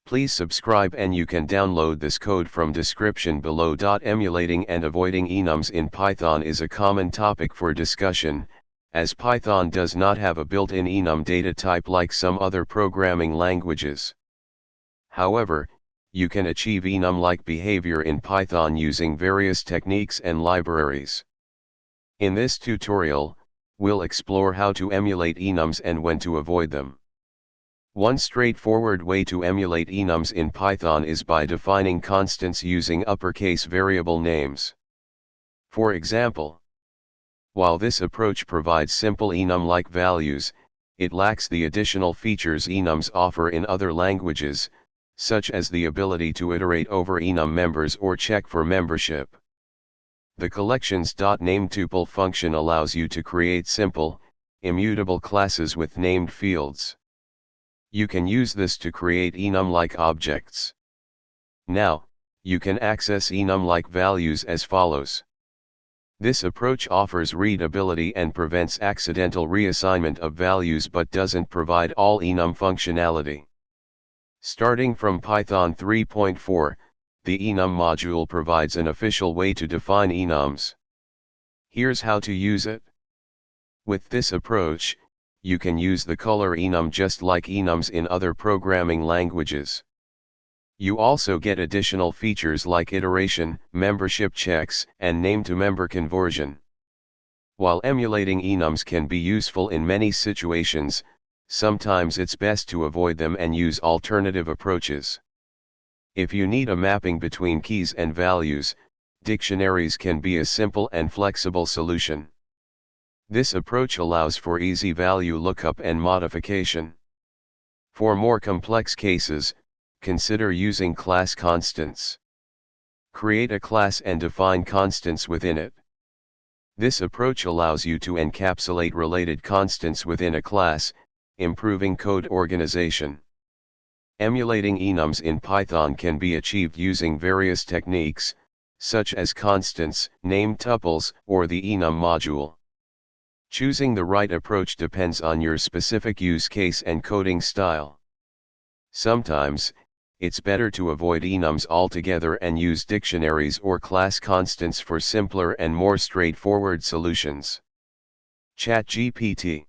Please subscribe and you can download this code from description below. Emulating and avoiding enums in Python is a common topic for discussion, as Python does not have a built-in enum data type like some other programming languages. However, you can achieve enum-like behavior in Python using various techniques and libraries. In this tutorial, we'll explore how to emulate enums and when to avoid them. One straightforward way to emulate enums in Python is by defining constants using uppercase variable names. For example, while this approach provides simple enum-like values, it lacks the additional features enums offer in other languages, such as the ability to iterate over enum members or check for membership. The collections.namedtuple function allows you to create simple, immutable classes with named fields. You can use this to create enum-like objects. Now, you can access enum-like values as follows. This approach offers readability and prevents accidental reassignment of values but doesn't provide all enum functionality. Starting from Python 3.4, the enum module provides an official way to define enums. Here's how to use it. With this approach, you can use the color enum just like enums in other programming languages. You also get additional features like iteration, membership checks, and name-to-member conversion. While emulating enums can be useful in many situations, sometimes it's best to avoid them and use alternative approaches. If you need a mapping between keys and values, dictionaries can be a simple and flexible solution. This approach allows for easy value lookup and modification. For more complex cases, consider using class constants. Create a class and define constants within it. This approach allows you to encapsulate related constants within a class, improving code organization. Emulating enums in Python can be achieved using various techniques, such as constants, named tuples, or the enum module. Choosing the right approach depends on your specific use case and coding style. Sometimes, it's better to avoid enums altogether and use dictionaries or class constants for simpler and more straightforward solutions. ChatGPT